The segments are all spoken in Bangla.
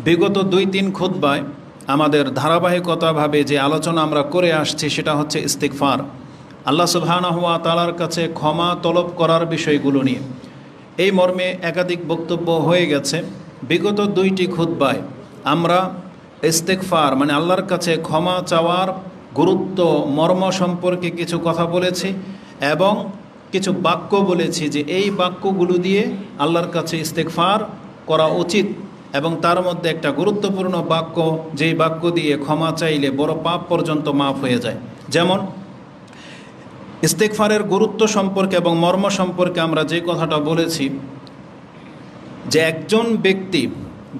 বিগত 2-3 খুতবায় আমাদের ধারাবাহিকতাভাবে যে আলোচনা আমরা করে আসছি সেটা হচ্ছে ইস্তিগফার, আল্লাহ সুবহানাহু ওয়া তাআলার কাছে ক্ষমা তলব করার বিষয়গুলো নিয়ে। এই মর্মে একাধিক বক্তব্য হয়ে গেছে। বিগত 2টি খুতবায় আমরা ইস্তিগফার মানে আল্লাহর কাছে ক্ষমা চাওয়ার গুরুত্ব, মর্ম সম্পর্কে কিছু কথা বলেছি এবং কিছু বাক্য বলেছি যে এই বাক্যগুলো দিয়ে আল্লাহর কাছে ইস্তিগফার করা উচিত। এবং তার মধ্যে একটা গুরুত্বপূর্ণ বাক্য, যেই বাক্য দিয়ে ক্ষমা চাইলে বড় পাপ পর্যন্ত মাফ হয়ে যায়। যেমন ইস্তিগফারের গুরুত্ব সম্পর্কে এবং মর্ম সম্পর্কে আমরা যে কথাটা বলেছি যে একজন ব্যক্তি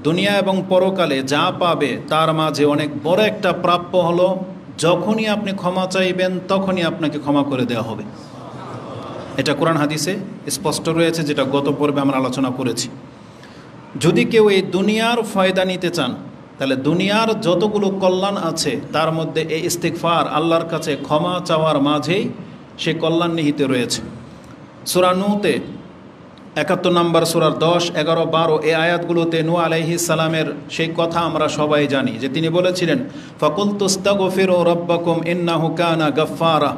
দুনিয়া এবং পরকালে যা পাবে তার মাঝে অনেক বড় একটা প্রাপ্য হলো যখনই আপনি ক্ষমা চাইবেন তখনই আপনাকে ক্ষমা করে দেওয়া হবে। এটা কোরআন হাদিসে স্পষ্ট রয়েছে, যেটা গত পর্বে আমরা আলোচনা করেছি। যদি কেউ এই দুনিয়ার ফায়দা নিতে চান তাহলে দুনিয়ার যতগুলো কল্যাণ আছে তার মধ্যে এই ইস্তিগফার, আল্লাহর কাছে ক্ষমা চাওয়ার মাঝেই সে কল্যাণ নিহিত রয়েছে। সূরা নূতে 71 নম্বর সূরার 10, 11, 12 এই আয়াতগুলোতে নূহ আলাইহিস সালামের সেই কথা আমরা সবাই জানি যে তিনি বলেছিলেন, ফাকুলতুস্তাগফিরু রাব্বাকুম ইন্নাহু কানা গাফফারা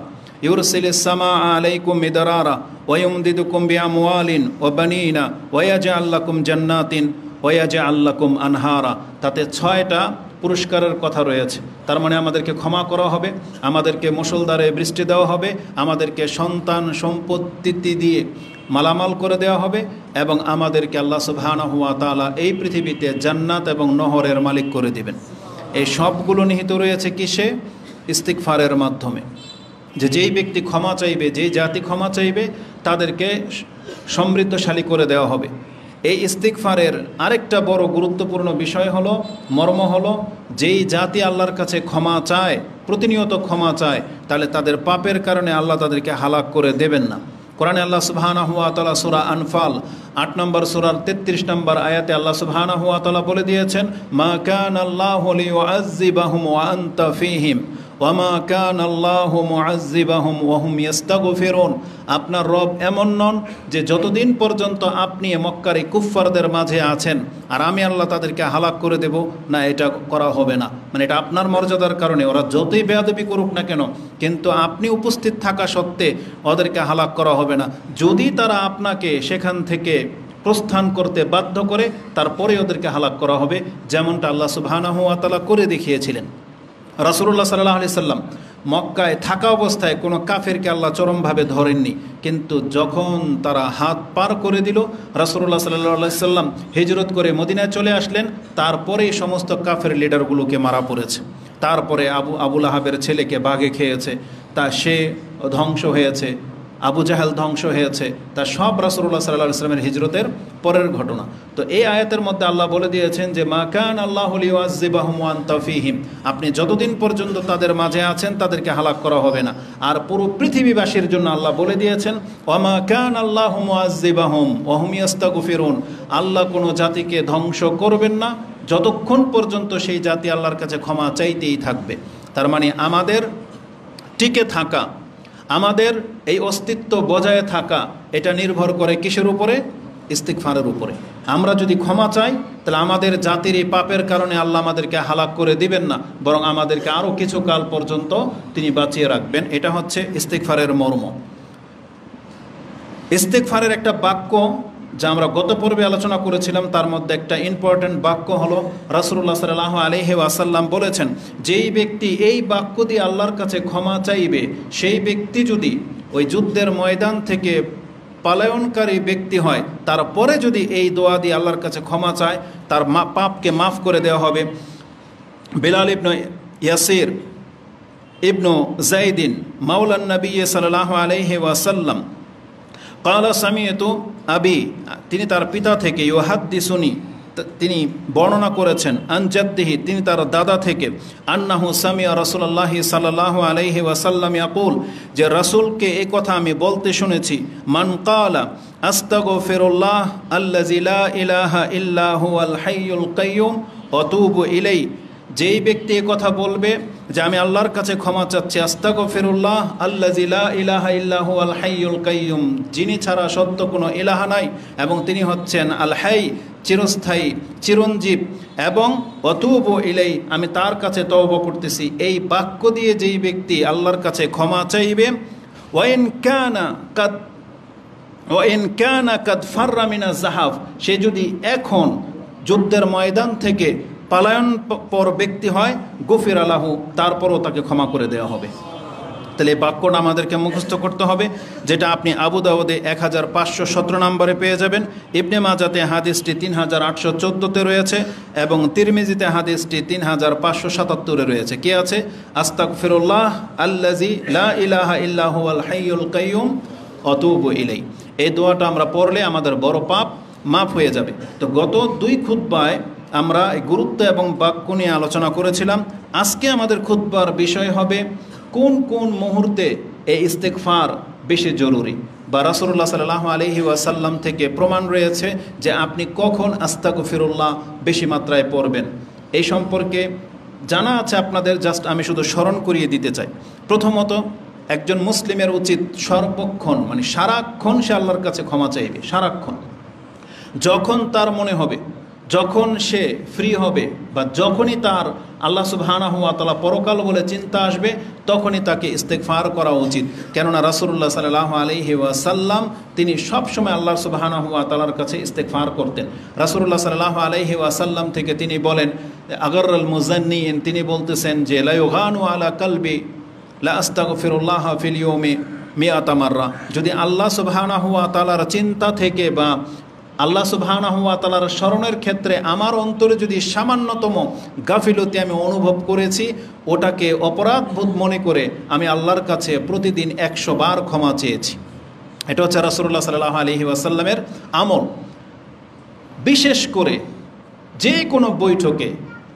ইউরসিলিস সামা আলাইকুম মিদরারা ওয়া ইউমদিদুকুম বিআমওয়ালিন ওয়া বানিনা ওয়া ইয়াজআল লাকুম জান্নাতিন ওয়া ইয়াজআল লাকুম আনহারা। তাতে 6টা পুরস্কারের কথা রয়েছে। তার মানে আমাদেরকে ক্ষমা করা হবে, আমাদেরকে মুষলধারে বৃষ্টি দেওয়া হবে, আমাদেরকে সন্তান সম্পত্তি দিয়ে মালামাল করে দেওয়া হবে এবং আমাদেরকে আল্লাহ সুবহানাহু ওয়া তাআলা এই পৃথিবীতে জান্নাত এবং নহরের মালিক করে দিবেন। এই সবগুলো নিহিত রয়েছে কিসে? ইস্তিগফারের মাধ্যমে। যেই ব্যক্তি ক্ষমা চাইবে, যেই জাতি ক্ষমা চাইবে তাদেরকে সমৃদ্ধশালী করে দেওয়া হবে। এই ইস্তিগফারের আরেকটা বড় গুরুত্বপূর্ণ বিষয় হলো, মর্ম হলো, যেই জাতি আল্লাহর কাছে ক্ষমা চায়, প্রতিনিয়ত ক্ষমা চায়, তাহলে তাদের পাপের কারণে আল্লাহ তাদেরকে হালাক করে দেবেন না। কোরআনে আল্লাহ সুবহানাহু ওয়া তাআলা সূরা আনফাল 8 নম্বর সূরার 33 নম্বর আয়াতে আল্লাহ সুবহানাহু ওয়া তাআলা বলে দিয়েছেন, মা কানাল্লাহু লিয়ুআযযিবাহুম ওয়া আনতা ফীহিম ওয়া মা কানাল্লাহু মুআযযিবাহুম ওয়া হুম ইস্তাগফিরুন। আপনার রব এমন নন যে যতদিন পর্যন্ত আপনি মক্কার কুফফারদের মাঝে আছেন আর আমি আল্লাহ তাদেরকে হালাক করে দেব না, এটা করা হবে না। মানে এটা আপনার মর্যাদার কারণে, ওরা যতই বেয়াদবি করুক না কেন, কিন্তু আপনি উপস্থিত থাকা সত্ত্বে ওদেরকে হালাক করা হবে না। যদি তারা আপনাকে সেখান থেকে প্রস্থান করতে বাধ্য করে তারপরে ওদেরকে হালাক করা হবে, যেমনটা আল্লাহ সুবহানাহু ওয়া তাআলা করে দেখিয়েছিলেন। রাসূলুল্লাহ সাল্লাল্লাহু আলাইহি সাল্লাম মক্কায় থাকা অবস্থায় কোনো কাফেরকে আল্লাহ চরমভাবে ধরেননি, কিন্তু যখন তারা হাত পার করে দিল, রাসূলুল্লাহ সাল্লাল্লাহু আলাইহি সাল্লাম হিজরত করে মদিনায় চলে আসলেন, তারপরেই সমস্ত কাফের লিডারগুলোকে মারা পড়েছে। তারপরে আবু লাহাবের ছেলেকে বাঘে খেয়েছে, সে ধ্বংস হয়েছে, আবু জাহেল ধ্বংস হয়েছে, তা সব রাসূলুল্লাহ সাল্লাল্লাহু আলাইহি সাল্লামের হিজরতের পরের ঘটনা। তো এই আয়াতের মধ্যে আল্লাহ বলে দিয়েছেন যে মা কানাল্লাহু লিয়ুআযযিবাহুম ওয়া আনতা ফীহিম, আপনি যতদিন পর্যন্ত তাদের মাঝে আছেন তাদেরকে হালাক করা হবে না। আর পুরো পৃথিবীবাসীর জন্য আল্লাহ বলে দিয়েছেন ওয়া মা কানাল্লাহু মুআযযিবাহুম ওয়া হুম ইস্তাগফিরুন, আল্লাহ কোনো জাতিকে ধ্বংস করবেন না যতক্ষণ পর্যন্ত সেই জাতি আল্লাহর কাছে ক্ষমা চাইতেই থাকবে। তার মানে আমাদের টিকে থাকা, আমাদের এই অস্তিত্ব বজায় থাকা, এটা নির্ভর করে কিসের উপরে? ইস্তিগফারের উপরে। আমরা যদি ক্ষমা চাই তাহলে আমাদের জাতির এই পাপের কারণে আল্লাহ আমাদেরকে হালাক করে দিবেন না, বরং আমাদেরকে আরও কিছু কাল পর্যন্ত তিনি বাঁচিয়ে রাখবেন। এটা হচ্ছে ইস্তিগফারের মর্ম। ইস্তিগফারের একটা বাক্য যা আমরা গত পর্বে আলোচনা করেছিলাম, তার মধ্যে একটা ইম্পর্ট্যান্ট বাক্য হলো রাসূলুল্লাহ সাল্লাল্লাহু আলাইহি ওয়াসাল্লাম বলেছেন, যেই ব্যক্তি এই বাক্য দিয়ে আল্লাহর কাছে ক্ষমা চাইবে, সেই ব্যক্তি যদি ওই যুদ্ধের ময়দান থেকে পলায়নকারী ব্যক্তি হয়, তারপরে যদি এই দোয়া দিয়ে আল্লাহর কাছে ক্ষমা চায়, তার পাপকে মাফ করে দেওয়া হবে। বিলাল ইবনে ইয়াসির ইবনু যায়দিন মাওলান নবী সাল্লাল্লাহু আলাইহি ওয়াসাল্লাম কালা সামিয়তু আবি, তিনি তার পিতা থেকে, ইউহাদ্দিসুনি, তিনি বর্ণনা করেছেন, আনজাদ্দিহি, তিনি তার দাদা থেকে, আন্নাহু সামিয়া রাসূলুল্লাহ সাল্লাল্লাহু আলাইহি ওয়াসাল্লাম ইয়াকুল, যে রাসূলকে এই কথা আমি বলতে শুনেছি, মান কালা আস্তাগফিরুল্লাহ আল্লাযী লা ইলাহা ইল্লা হুয়াল হাইয়ুল কাইয়্যুম ওয়া তুবু ইলাইহি, যেই ব্যক্তি এই কথা বলবে যে আমি আল্লাহর কাছে ক্ষমা চাচ্ছি, আস্তাগফিরুল্লাহ আল্লাযী লা ইলাহা ইল্লা হুয়াল হাইয়ুল কাইয়্যুম, যিনি ছাড়া সত্য কোনো ইলাহা নাই এবং তিনি হচ্ছেন আল হাই, চিরস্থায়ী, চিরঞ্জীব, এবং অতুবু ইলাই, আমি তার কাছে তওবা করতেছি। এই বাক্য দিয়ে যেই ব্যক্তি আল্লাহর কাছে ক্ষমা চাইবে, ওয়াইন কানা কাদ ফাররা মিনাজ যাহাব, সে যদি এখন যুদ্ধের ময়দান থেকে পালায়ন পর ব্যক্তি হয়, গফির আলাহু, তারপরও তাকে ক্ষমা করে দেওয়া হবে। তাহলে এই বাক্যটা আমাদেরকে মুখস্থ করতে হবে, যেটা আপনি আবু দাউদে 1517 নম্বরে পেয়ে যাবেন, ইবনে মাজাতে হাদিসটি 3814-তে রয়েছে এবং তিরমিজিতে হাদিসটি 3577-এ রয়েছে। কি আছে? আস্তাগফিরুল্লাহ আল্লাযী লা ইলাহা ইল্লা হুয়াল হাইয়ুল কাইয়্যুম আতুবু ইলাই। এই দোয়াটা আমরা পড়লে আমাদের বড় পাপ মাফ হয়ে যাবে। তো গত 2 খুতবায় আমরা এই গুরুত্ব এবং বাক্য নিয়ে আলোচনা করেছিলাম। আজকে আমাদের খুতবার বিষয় হবে কোন কোন মুহূর্তে এই ইস্তেগফার বেশি জরুরি, বা রাসূলুল্লাহ সাল্লাল্লাহু আলাইহি ওয়াসাল্লাম থেকে প্রমাণ রয়েছে যে আপনি কখন আস্তাগফিরুল্লাহ বেশি মাত্রায় পড়বেন। এই সম্পর্কে জানা আছে আপনাদের, জাস্ট আমি শুধু স্মরণ করিয়ে দিতে চাই। প্রথমত, একজন মুসলিমের উচিত সর্বক্ষণ, মানে সারাক্ষণ সে আল্লাহর কাছে ক্ষমা চাইবে। সারাক্ষণ, যখন তার মনে হবে, যখন সে ফ্রি হবে, বা যখনই তার আল্লাহ সুবহানাহু ওয়া তাআলা পরকাল বলে চিন্তা আসবে, তখনই তাকে ইস্তেগফার করা উচিত। কেননা রাসূলুল্লাহ সাল্লাল্লাহু আলাইহি ওয়াসাল্লাম তিনি সবসময় আল্লাহ সুবহানাহু ওয়া তাআলার কাছে ইস্তেগফার করতেন। রাসূলুল্লাহ সাল্লাল্লাহু আলাইহি ওয়াসাল্লাম থেকে তিনি বলেন, আগারুল মুজান্নিন, তিনি বলতেছেন যে লা ইউগানু আলা কলবি লা আস্তাগফিরুল্লাহ ফিল ইয়াউমি মিআতা মাররা, যদি আল্লাহ সুবহানাহু ওয়া তাআলার চিন্তা থেকে বা আল্লাহ সুবহানাহু ওয়া তাআলার স্মরণের ক্ষেত্রে আমার অন্তরে যদি সামান্যতম গাফিলতি আমি অনুভব করেছি, ওটাকে অপরাধবোধ মনে করে আমি আল্লাহর কাছে প্রতিদিন 100 বার ক্ষমা চেয়েছি। এটা হচ্ছে রাসূলুল্লাহ সাল্লাল্লাহু আলাইহি ওয়াসাল্লামের আমল। বিশেষ করে যে কোনো বৈঠকে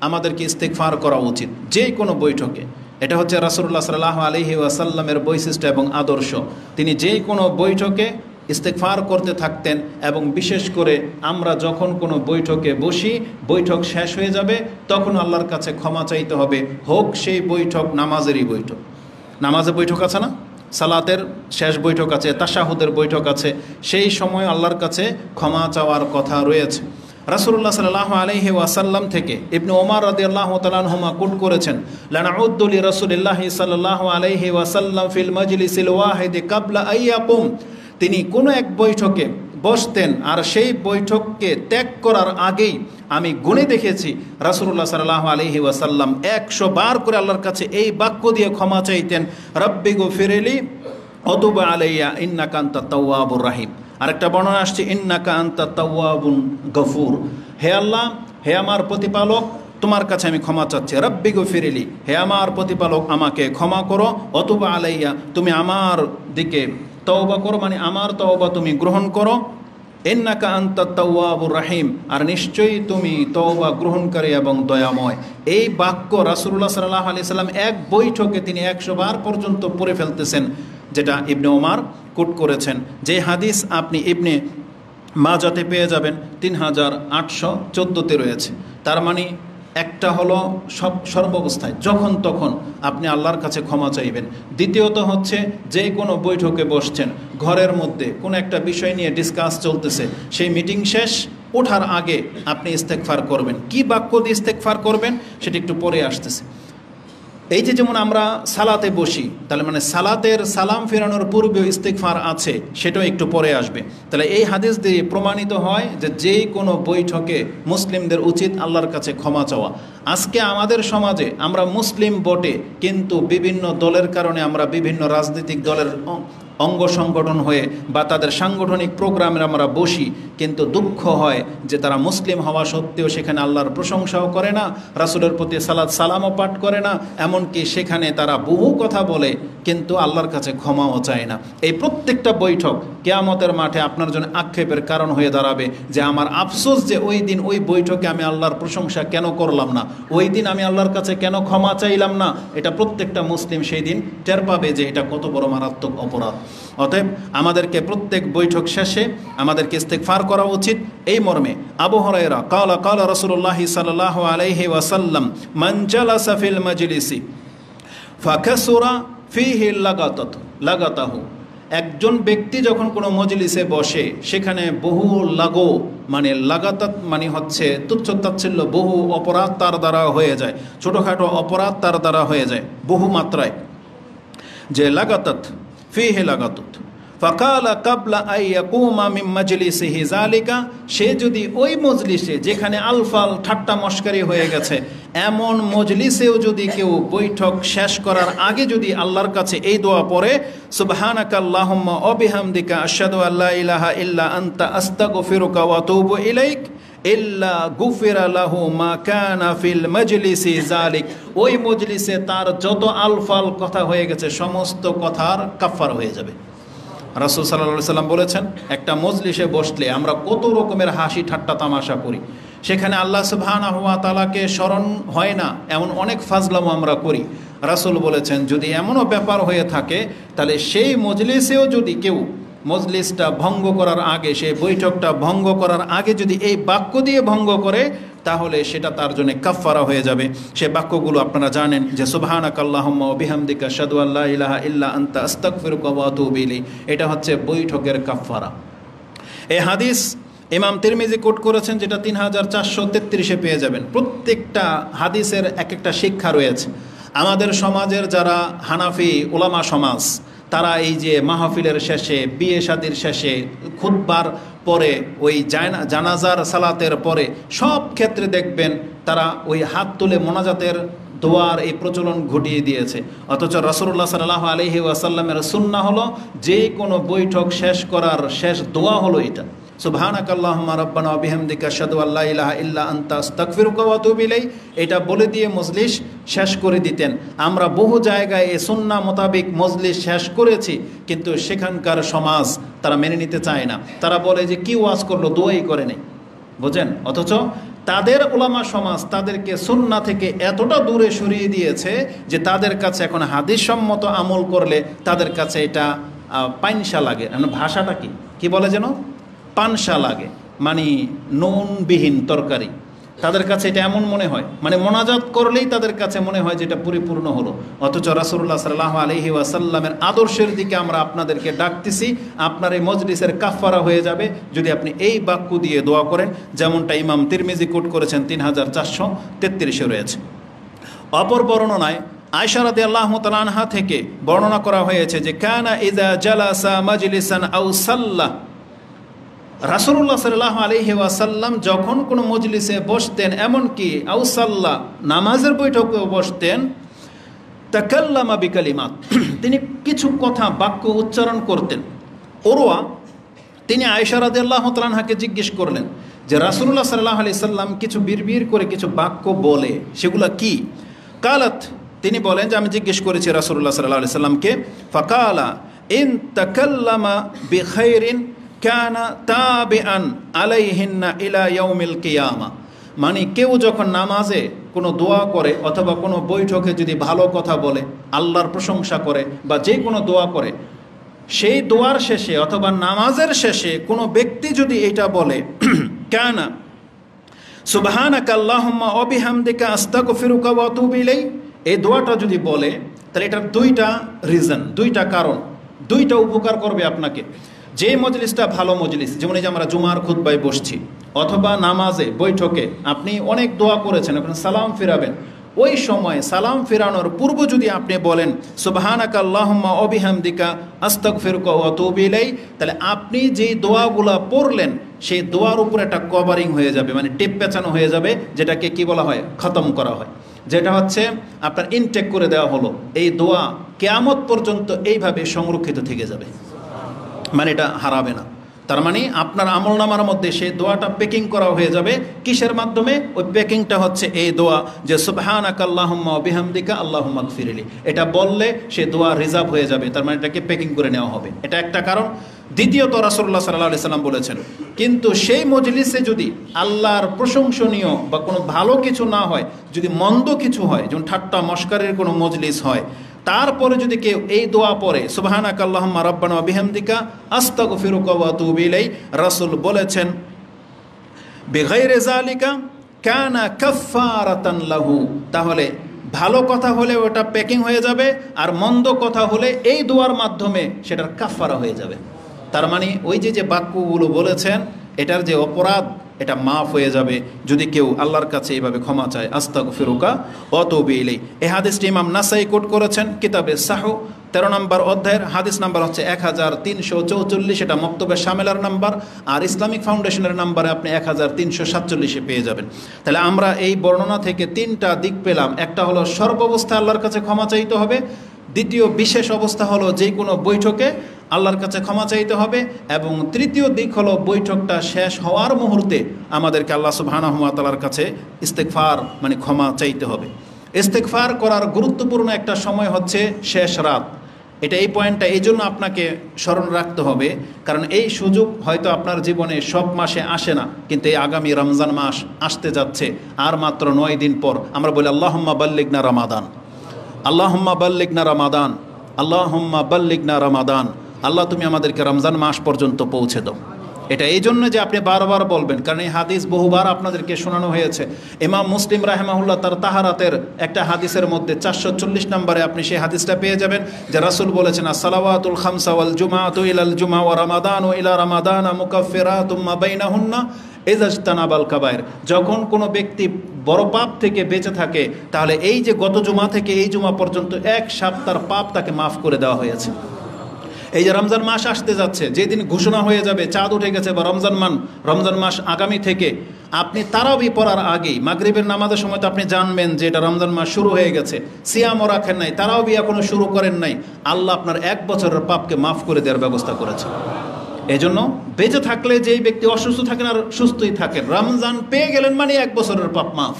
আমাদেরকে ইস্তেগফার করা উচিত, যে কোনো বৈঠকে। এটা হচ্ছে রাসূলুল্লাহ সাল্লাল্লাহু আলাইহি ওয়াসাল্লামের বৈশিষ্ট্য এবং আদর্শ। তিনি যে কোনো বৈঠকে ইস্তেগফার করতে থাকতেন, এবং বিশেষ করে আমরা যখন কোনো বৈঠকে বসি, বৈঠক শেষ হয়ে যাবে, তখন আল্লাহর কাছে ক্ষমা চাইতে হবে। হোক সেই বৈঠক নামাজেরই বৈঠক, নামাজের বৈঠক আছে না, সালাতের শেষ বৈঠক আছে, তাশাহুদের বৈঠক আছে, সেই সময় আল্লাহর কাছে ক্ষমা চাওয়ার কথা রয়েছে। রাসূলুল্লাহ সাল্লাল্লাহু আলাইহি ওয়াসাল্লাম থেকে ইবনে ওমর রাদিয়াল্লাহু তাআলা আনহুমা কোট করেছেন, লানাউদ্দু লিরাসূলিল্লাহি সাল্লাল্লাহু আলাইহি ওয়াসাল্লাম ফিল মাজলিসিল ওয়াহিদি কাবলা আইয়াকুম, তিনি কোনো এক বৈঠকে বসতেন আর সেই বৈঠককে ত্যাগ করার আগেই আমি গুণে দেখেছি রাসূলুল্লাহ সাল্লাল্লাহু আলাইহি ওয়াসাল্লাম 100 বার করে আল্লাহর কাছে এই বাক্য দিয়ে ক্ষমা চাইতেন, রব্বি গফিরলি ওতুব আলাইয়া ইন্নাকা আনতাত তাওয়াবুর রাহিম। আরেকটা বর্ণনা আসছে, ইন্নাকা আনতাত তাওয়াবুন গফুর, হে আল্লাহ, হে আমার প্রতিপালক, তোমার কাছে আমি ক্ষমা চাচ্ছি। রব্বি গফিরলি, হে আমার প্রতিপালক, আমাকে ক্ষমা করো। ওতুব আলাইয়া, তুমি আমার দিকে তওবা করো, মানে আমার তওবা তুমি গ্রহণ করো। ইন্নাকা আনতাত তাওয়াবুর রাহিম, আর নিশ্চয়ই তুমি তওবা গ্রহণকারী এবং দয়াময়। এই বাক্য রাসূলুল্লাহ সাল্লাল্লাহু আলাইহি সাল্লাম এক বৈঠকে তিনি 100 বার পর্যন্ত পড়ে ফেলতেছেন, যেটা ইবনে ওমর কোট করেছেন। যে হাদিস আপনি ইবনে মাজাতে পেয়ে যাবেন, 3814-তে রয়েছে। তার মানে একটা হলো সর্বাবস্থায়, যখন তখন আপনি আল্লাহর কাছে ক্ষমা চাইবেন। দ্বিতীয়ত হচ্ছে, যে কোনো বৈঠকে বসছেন, ঘরের মধ্যে কোনো একটা বিষয় নিয়ে ডিসকাস চলতেছে, সেই মিটিং শেষ ওঠার আগে আপনি ইস্তেগফার করবেন। কি বাক্য দিয়ে ইস্তেগফার করবেন সেটা একটু পরে আসতেছে। এই যে যেমন আমরা সালাতে বসি, তাহলে মানে সালাতের সালাম ফেরানোর পূর্বেও ইস্তেগফার আছে, সেটাও একটু পরে আসবে। তাহলে এই হাদিস দিয়ে প্রমাণিত হয় যে যে কোনো বৈঠকে মুসলিমদের উচিত আল্লাহর কাছে ক্ষমা চাওয়া। আজকে আমাদের সমাজে আমরা মুসলিম বটে, কিন্তু বিভিন্ন দলের কারণে আমরা বিভিন্ন রাজনৈতিক দলের অঙ্গ সংগঠন হয়ে বা তাদের সাংগঠনিক প্রোগ্রামে আমরা বসি, কিন্তু দুঃখ হয় যে তারা মুসলিম হওয়া সত্ত্বেও সেখানে আল্লাহর প্রশংসাও করে না, রাসূলের প্রতি সালাত সালামও পাঠ করে না, এমনকি সেখানে তারা বহু কথা বলে কিন্তু আল্লাহর কাছে ক্ষমাও চায় না। এই প্রত্যেকটা বৈঠক কিয়ামতের মাঠে আপনার জন্য আক্ষেপের কারণ হয়ে দাঁড়াবে যে আমার আফসোস যে ওই দিন ওই বৈঠকে আমি আল্লাহর প্রশংসা কেন করলাম না, ওই দিন আমি আল্লাহর কাছে কেন ক্ষমা চাইলাম না। এটা প্রত্যেকটা মুসলিম সেই দিন টের পাবে যে এটা কত বড় মারাত্মক অপরাধ। অতএব আমাদেরকে প্রত্যেক বৈঠক শেষে আমাদেরকে ইস্তেগফার করা উচিত। এই মর্মে আবু হুরায়রা কালা রাসূলুল্লাহ সাল্লাল্লাহু আলাইহি ওয়াসাল্লাম, মান জালাসা ফিল মাজলিসি ফাকাসুরা ফিহি লাগাতাহু, একজন ব্যক্তি যখন কোনো মজলিসে বসে সেখানে বহু লাগো মানে লাগাতাত মানে হচ্ছে তুচ্ছ তাচ্ছিল্য, বহু অপরাধ তার দ্বারা হয়ে যায়, ছোটোখাটো অপরাধ তার দ্বারা হয়ে যায় বহু মাত্রায়। যে লাগাতাত ফিহি লাগাতুত ফাকালা কাবলা আইয়াকুমা মিন মাজলিসিহি যালিকা, সে যদি ওই মজলিসে যেখানে আলফাল ঠাট্টা মশকারি হয়ে গেছে এমন মজলিসেও যদি কেউ বৈঠক শেষ করার আগে যদি আল্লাহর কাছে এই দোয়া পড়ে, সুবহানাকা আল্লাহুম্মা ওয়া বিহামদিকা আশহাদু আল্লা ইলাহা ইল্লা আনতা আস্তাগফিরুকা ওয়া আতুবু ইলাইক ইল্লা গুফিরা লাহু মা কানা ফিল মাজলিসি যালিক, ওই মজলিসে তার যত আলফাল কথা হয়ে গেছে সমস্ত কথার কাফারা হয়ে যাবে। রাসূল সাল্লাল্লাহু আলাইহি সাল্লাম বলেছেন, একটা মজলিসে বসলে আমরা কত রকমের হাসি ঠাট্টা তামাশা করি, সেখানে আল্লাহ সুবহানাহু ওয়া তাআলাকে স্মরণ হয় না, এমন অনেক ফাজলামো আমরা করি। রাসূল বলেছেন, যদি এমনও ব্যাপার হয়ে থাকে তাহলে সেই মজলিসেও যদি কেউ মজলিসটা ভঙ্গ করার আগে, সেই বৈঠকটা ভঙ্গ করার আগে যদি এই বাক্য দিয়ে ভঙ্গ করে তাহলে সেটা তার জন্য কাফফারা হয়ে যাবে। সে বাক্যগুলো আপনারা জানেন যে সুবহানাকা আল্লাহুম্মা ওয়া বিহামদিকা আশহাদু আল্লা ইলাহা ইল্লা আনতা আস্তাগফিরুকা ওয়া আতুবু ইলাইক, এটা হচ্ছে বৈঠকের কাফফারা। এই হাদিস ইমাম তিরমিজি কোট করেছেন, যেটা 3433-এ পেয়ে যাবেন। প্রত্যেকটা হাদিসের এক একটা শিক্ষা রয়েছে। আমাদের সমাজের যারা হানাফি উলামা সমাজ, তারা এই যে মাহফিলের শেষে, বিয়ে শাদির শেষে, খুতবার পরে, ওই জানাজার সালাতের পরে সব ক্ষেত্রে দেখবেন তারা ওই হাত তুলে মোনাজাতের দোয়ার এই প্রচলন ঘটিয়ে দিয়েছে। অথচ রাসূলুল্লাহ সাল্লাল্লাহু আলাইহি ওয়াসাল্লামের সুন্নাহ হলো যে কোনো বৈঠক শেষ করার শেষ দোয়া হলো এটা, সুবহানাকা আল্লাহুম্মা রাব্বানা ওয়া বিহামদিকা আশহাদু আল্লা ইলাহা ইল্লা আনতা আস্তাগফিরুকা ওয়া আতুবু ইলাইক, এটা বলে দিয়ে মজলিস শেষ করে দিতেন। আমরা বহু জায়গায় এই সুন্নাহ মোতাবেক মজলিস শেষ করেছি, কিন্তু সেখানকার সমাজ তারা মেনে নিতে চায় না। তারা বলে যে কি ওয়াজ করলো, দোয়াই করে নেই, বুঝেন। অথচ তাদের উলামা সমাজ তাদেরকে সুন্নাহ থেকে এতটা দূরে সরিয়ে দিয়েছে যে তাদের কাছে এখন হাদিস সম্মত আমল করলে তাদের কাছে এটা পাইনসা লাগে। ভাষাটা কি বলে যেন, পানসা লাগে, মানে নুনবিহীন তরকারি। তাদের কাছে এটা এমন মনে হয়, মানে মোনাজাত করলেই তাদের কাছে মনে হয় যে এটা পরিপূর্ণ হলো। অথচ রাসূলুল্লাহ সাল্লাল্লাহু আলাইহি ওয়াসাল্লামের আদর্শের দিকে আমরা আপনাদেরকে ডাকতেছি। আপনার এই মজলিসের কাফফারা হয়ে যাবে যদি আপনি এই বাক্য দিয়ে দোয়া করেন, যেমনটা ইমাম তিরমিজি কোট করেছেন 3433-এ রয়েছে। অপর বর্ণনায় আয়েশা রাদিয়াল্লাহু তাআলা আনহা থেকে বর্ণনা করা হয়েছে যে কানা ইযা জালাসা মাজলিসান আও সাল্লা, রাসূলুল্লাহ সাল্লাল্লাহু আলাইহি ওয়াসাল্লাম যখন কোনো মজলিসে বসতেন, এমনকি আউসাল্লাহ নামাজের বৈঠকেও বসতেন, তাকাল্লামা বিকালিমাত, তিনি কিছু কথা বাক্য উচ্চারণ করতেন। ওরওয়া তিনি আয়েশা রাদিয়াল্লাহু তাআলা আনহাকে জিজ্ঞেস করলেন যে রাসূলুল্লাহ সাল্লাল্লাহু আলাইহি সাল্লাম কিছু বিড়বিড় করে কিছু বাক্য বলে, সেগুলা কি? কালাত, তিনি বলেন যে আমি জিজ্ঞেস করেছি রাসূলুল্লাহ সাল্লাল্লাহু আলাইহি সাল্লামকে, ফাকালা ইন তাকাল্লামা বিখাইরিন কানা তাবিআন আলাইহিন্না ইলা ইয়াউমিল কিয়ামা, মানে কেউ যখন নামাজে কোনো দোয়া করে অথবা কোনো বৈঠকে যদি ভালো কথা বলে, আল্লাহর প্রশংসা করে বা যে কোনো দোয়া করে, সেই দোয়ার শেষে অথবা নামাজের শেষে কোনো ব্যক্তি যদি এটা বলে কানা সুবহানাকা আল্লাহুম্মা ওয়া বিহামদিকা আস্তাগফিরুকা ওয়া আতুবু ইলাইক, এই দোয়াটা যদি বলে তাহলে এটার দুইটা রিজন, দুইটা কারণ, দুইটা উপকার করবে আপনাকে। যে মজলিসটা ভালো মজলিস, যেমন এই যে আমরা জুমার খুতবায় বসছি অথবা নামাজে বৈঠকে আপনি অনেক দোয়া করেছেন, এখন সালাম ফিরাবেন, ওই সময় সালাম ফিরানোর পূর্ব যদি আপনি বলেন সুবহানাকা আল্লাহুম্মা ওয়া বিহামদিকা আস্তাগফিরুকা ওয়া আতুবু ইলাইক, তাহলে আপনি যে দোয়াগুলা পড়লেন সেই দোয়ার উপর একটা কভারিং হয়ে যাবে, মানে টেপ পেঁচানো হয়ে যাবে, যেটাকে কি বলা হয়, খতম করা হয়, যেটা হচ্ছে আপনার ইনটেক করে দেওয়া হলো। এই দোয়া কিয়ামত পর্যন্ত এইভাবে সংরক্ষিত থেকে যাবে, মানে এটা হারাবে না। তার মানে আপনার আমলনামার মধ্যে সেই দোয়াটা প্যাকিং করা হয়ে যাবে। কিসের মাধ্যমে? ওই প্যাকিংটা হচ্ছে এই দোয়া যে সুবহানাকা আল্লাহুম্মা ওয়া বিহামদিকা আল্লাহুম্মা গফিরলি, এটা বললে সে দোয়া রিজার্ভ হয়ে যাবে, তার মানে এটাকে প্যাকিং করে নেওয়া হবে, এটা একটা কারণ। দ্বিতীয়ত রাসূলুল্লাহ সাল্লাল্লাহু আলাইহি সাল্লাম বলেছেন, কিন্তু সেই মজলিসে যদি আল্লাহর প্রশংসনীয় বা কোনো ভালো কিছু না হয়, যদি মন্দ কিছু হয়, যেমন ঠাট্টা মশকারের কোনো মজলিস হয়, তারপরে যদি কেউ এই দোয়া পড়ে সুবহানাকা আল্লাহুম্মা রাব্বানা ওয়া বিহামদিকা আস্তাগফিরুকা ওয়া আতুবু ইলাইক, রাসূল বলেছেন বিগাইরি যালিকা কানা কাফফারাতান লাহু, তাহলে ভালো কথা হলে ওটা প্যাকিং হয়ে যাবে, আর মন্দ কথা হলে এই দোয়ার মাধ্যমে সেটার কাফারা হয়ে যাবে। তার মানে ওই যে বাক্যগুলো বলেছেন, এটার যে অপরাধ এটা মাফ হয়ে যাবে যদি কেউ আল্লাহর কাছে এইভাবে ক্ষমা চায়। আস্তাগফিরুকা ওয়া আতুবু ইলাইহি। এই হাদিসটি ইমাম নাসাই কোট করেছেন কিতাবে সাহু 13 নম্বর অধ্যায়ের হাদিস নাম্বার হচ্ছে 1344, এটা মক্তবে শামেলার নাম্বার, আর ইসলামিক ফাউন্ডেশনের নাম্বারে আপনি 1347 পেয়ে যাবেন। তাহলে আমরা এই বর্ণনা থেকে 3টা দিক পেলাম। একটা হলো সর্বাবস্থায় আল্লাহর কাছে ক্ষমা চাইতে হবে, দ্বিতীয় বিশেষ অবস্থা হলো যে কোনো বৈঠকে আল্লাহর কাছে ক্ষমা চাইতে হবে, এবং তৃতীয় দিক হলো বৈঠকটা শেষ হওয়ার মুহূর্তে আমাদেরকে আল্লাহ সুবহানাহু ওয়া তাআলার কাছে ইস্তেগফার মানে ক্ষমা চাইতে হবে। ইস্তেগফার করার গুরুত্বপূর্ণ একটা সময় হচ্ছে শেষ রাত। এটা এই পয়েন্টটা এই জন্য আপনাকে স্মরণ রাখতে হবে, কারণ এই সুযোগ হয়তো আপনার জীবনে সব মাসে আসে না, কিন্তু এই আগামী রমজান মাস আসতে যাচ্ছে আর মাত্র 9 দিন পর। আমরা বলি আল্লাহুম্মা বাল্লিগনা রমাদান, আল্লাহুম্মা বাল্লিগনা রমাদান, আল্লাহুম্মা বাল্লিগনা রমাদান। আল্লাহ তুমি আমাদেরকে রমজান মাস পর্যন্ত পৌঁছে দাও। এটা এই জন্য যে আপনি বারবার বলবেন, কারণ এই হাদিস বহুবার আপনাদেরকে শোনানো হয়েছে। ইমাম মুসলিম রাহিমাহুল্লাহ তার তাহারাতের একটা হাদিসের মধ্যে 440 নম্বরে আপনি সেই হাদিসটা পেয়ে যাবেন, যে রাসূল বলেছেন আসসালাওয়াতুল খামসা ওয়াল জুমআতু ইলাল জুমআ ওয়া রামাদানু ইলা রামাদানা মুকাফফিরাতুম মা বাইনাহুন্না ইযা ইজতানাবাল কাবায়ের। যখন কোনো ব্যক্তি বড় পাপ থেকে বেঁচে থাকে, তাহলে এই যে গত জুমা থেকে এই জুমা পর্যন্ত 1 সপ্তাহের পাপ তাকে মাফ করে দেওয়া হয়েছে। এই যে রমজান মাস আসতে যাচ্ছে, যেদিন ঘোষণা হয়ে যাবে চাঁদ উঠে গেছে বা রমজান মাস আগামী থেকে, আপনি তারাবি পড়ার আগেই মাগরিবের নামাজের সময় তো আপনি জানবেন যে এটা রমজান মাস শুরু হয়ে গেছে, সিয়ামও রাখেন নাই, তারাবি এখনো শুরু করেন নাই, আল্লাহ আপনার 1 বছরের পাপকে মাফ করে দেওয়ার ব্যবস্থা করেছে। এজন্য বেঁচে থাকলে যেই ব্যক্তি অসুস্থ থাকেন আর সুস্থই থাকেন, রমজান পেয়ে গেলেন মানে 1 বছরের পাপ মাফ।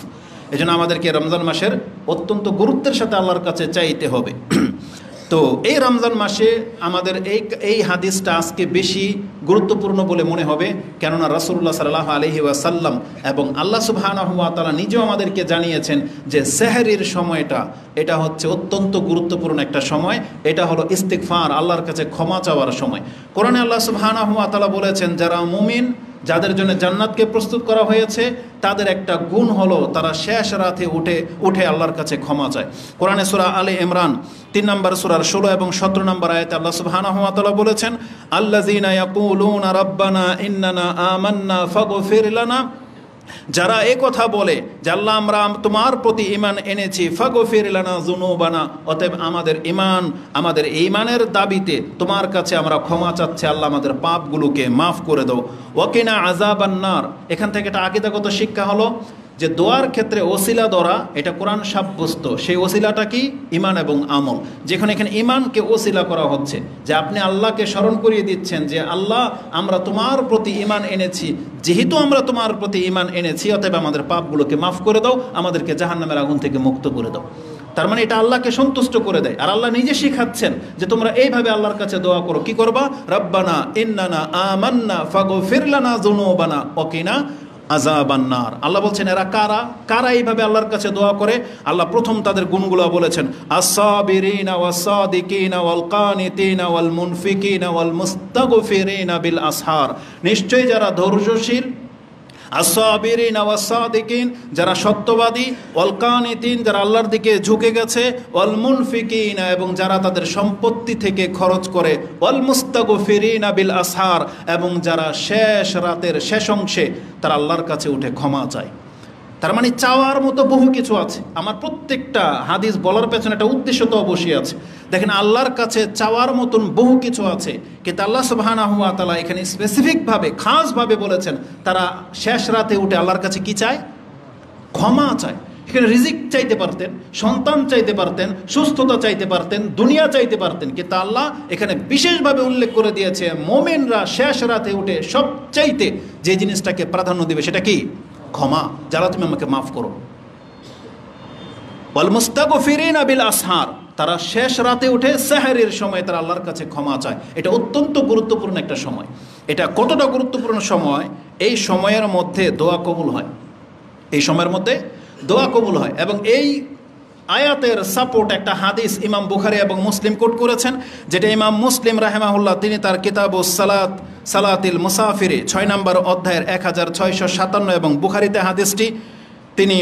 এজন্য আমাদেরকে রমজান মাসের অত্যন্ত গুরুত্বের সাথে আল্লাহর কাছে চাইতে হবে। তো এই রমজান মাসে আমাদের এই হাদিসটা আজকে বেশি গুরুত্বপূর্ণ বলে মনে হবে, কেননা রাসূলুল্লাহ সাল্লাল্লাহু আলাইহি ওয়াসাল্লাম এবং আল্লাহ সুবহানাহু ওয়া তাআলা নিজেও আমাদেরকে জানিয়েছেন যে সেহরির সময়টা এটা হচ্ছে অত্যন্ত গুরুত্বপূর্ণ একটা সময়। এটা হলো ইস্তিগফার, আল্লাহর কাছে ক্ষমা চাওয়ার সময়। কোরআনে আল্লাহ সুবহানাহু ওয়া তাআলা বলেছেন, যারা মুমিন, যাদের জন্য জান্নাতকে প্রস্তুত করা হয়েছে, তাদের একটা গুণ হলো তারা শেষ রাতে উঠে আল্লাহর কাছে ক্ষমা চায়। কোরআনে সূরা আলে ইমরান 3 নম্বর সূরার 16 এবং 17 নম্বর আয়াতে আল্লাহ সুবহানাহু ওয়া তাআলা বলেছেন, আল্লাযীনা ইয়াকুলুনা রাব্বানা ইন্নানা আমান্না ফাগফির লানা। যারা এই কথা বলে যে আল্লাহ আমরা তোমার প্রতি ঈমান এনেছি, ফাগফির লানা যুনুবানা, অতএব আমাদের ঈমানের দাবিতে তোমার কাছে আমরা ক্ষমা চাচ্ছি, আল্লাহ আমাদের পাপগুলোকে মাফ করে দাও। ওয়াকিনা আযাবান নার। এখান থেকে একটা আকীদাগত শিক্ষা হলো যে দোয়ার ক্ষেত্রে ওসিলা ধরা এটা কোরআন সাব্যস্ত। সেই ওসিলাটা কি? ঈমান এবং আমল। যেখানে এখানে ঈমানকে ওসিলা করা হচ্ছে, যে আপনি আল্লাহকে স্মরণ করিয়ে দিচ্ছেন যে আল্লাহ আমরা তোমার প্রতি ঈমান এনেছি, যেহেতু আমরা তোমার প্রতি ঈমান এনেছি অতএব আমাদের পাপগুলোকে মাফ করে দাও, আমাদেরকে জাহান্নামের আগুন থেকে মুক্ত করে দাও। তার মানে এটা আল্লাহকে সন্তুষ্ট করে দেয়। আর আল্লাহ নিজে শিখাচ্ছেন যে তোমরা এইভাবে আল্লাহর কাছে দোয়া করো। কি করবা? রব্বানা ইন্নানা আমান্না ফাগফির লানা যুনুবানা ওয়াকিনা আযাবান নার। আল্লাহ বলছেন এরা কারা এইভাবে আল্লাহর কাছে দোয়া করে। আল্লাহ প্রথম তাদের গুণগুলো বলেছেন, আস-সাবিরিনা ওয়াস-সাদিকিনা ওয়াল কানিতিনা ওয়াল মুনফিকিনা ওয়াল মুস্তাগফিরিনা বিল আসহার। নিশ্চয়ই যারা ধৈর্যশীল, আস-সাবিরিন ওয়াস-সাদিকিন যারা সত্যবাদী, ওয়াল কানিতিন যারা আল্লাহর দিকে ঝুঁকে গেছে, ওয়াল মুনফিকিন এবং যারা তাদের সম্পত্তি থেকে খরচ করে, ওয়াল মুস্তাগফিরিনা বিল আসহার এবং যারা শেষ রাতের শেষ অংশে তারা আল্লাহর কাছে উঠে ক্ষমা চায়। তার মানে চাওয়ার মতো বহু কিছু আছে। আমার প্রত্যেকটা হাদিস বলার পেছনে একটা উদ্দেশ্য তো অবশ্যই আছে। দেখেন আল্লাহর কাছে চাওয়ার মতন বহু কিছু আছে, কিন্তু আল্লাহ সুবহানাহু ওয়া তাআলা এখানে স্পেসিফিকভাবে খাসভাবে বলেছেন তারা শেষ রাতে উঠে আল্লাহর কাছে কি চায়? ক্ষমা চায়। এখানে রিজিক চাইতে পারতেন, সন্তান চাইতে পারতেন, সুস্থতা চাইতে পারতেন, দুনিয়া চাইতে পারতেন, কিন্তু আল্লাহ এখানে বিশেষভাবে উল্লেখ করে দিয়েছে মুমিনরা শেষ রাতে উঠে সবচাইতে যে জিনিসটাকে প্রাধান্য দেবে সেটা কি? ক্ষমা। যারা তুমি আমাকে মাফ করো। ওয়াল মুস্তাগফিরিনা বিল আসহার, তারা শেষ রাতে উঠে সেহরির সময় তারা আল্লাহর কাছে ক্ষমা চায়। এটা অত্যন্ত গুরুত্বপূর্ণ একটা সময়। এটা কতটা গুরুত্বপূর্ণ সময়? এই সময়ের মধ্যে দোয়া কবুল হয়। এই সময়ের মধ্যে দোয়া কবুল হয়। এবং এই আয়াতের সাপোর্ট একটা হাদিস ইমাম বুখারী এবং মুসলিম কোট করেছেন, যেটা ইমাম মুসলিম রাহিমাহুল্লাহ তিনি তার কিতাবুস সালাতিল মুসাফিরে 6 নম্বর অধ্যায়ের 1657 এবং বুখারীতে হাদিসটি তিনি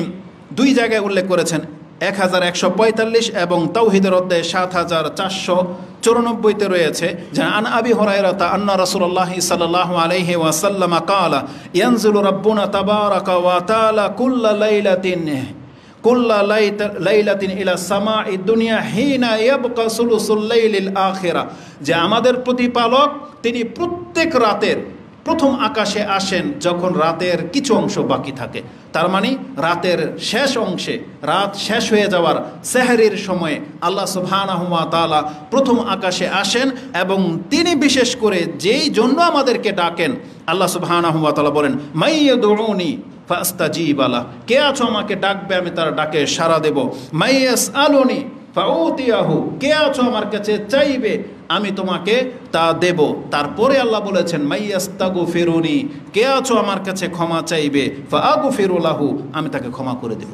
2 জায়গায় উল্লেখ করেছেন। 1145 এবং তাওহীদের অধ্যায় 7494 রয়েছে যে আন আবি হুরায়রা আন্না রাসূলুল্লাহ সাল্লাল্লাহু আলাইহি ওয়াসাল্লাম ক্বালা ইয়ানজিলু রাব্বুনা তাবারাকা ওয়া তাআলা কুল্লা লাইলাতিন ইলা সামাই দুনিয়া হিনা ইয়াবকা সুলুসুল লাইলিল আখিরা, যে আমাদের প্রতিপালক তিনি প্রত্যেক রাতের প্রথম আকাশে আসেন যখন রাতের কিছু অংশ বাকি থাকে। তার মানে রাতের শেষ অংশে, রাত শেষ হয়ে যাওয়ার সেহরির সময়ে আল্লাহ সুবহানাহু ওয়া তাআলা প্রথম আকাশে আসেন এবং তিনি বিশেষ করে যেই জন্য আমাদেরকে ডাকেন, আল্লাহ সুবহানাহু ওয়া তাআলা বলেন মাইয়াদউনি ফাস্তাজিব লাহ, কে আছো আমাকে ডাকবে আমি তার ডাকে সাড়া দেব। মাইয়াসআলুনি ফাউতিয়াহু, কে আছো আমার কাছে চাইবে আমি তোমাকে তা দেব। তারপরে আল্লাহ বলেছেন মাইয়াস্তাগফিরুনি, কে আছো আমার কাছে ক্ষমা চাইবে ফাআগফিরু লাহু, আমি তাকে ক্ষমা করে দেব।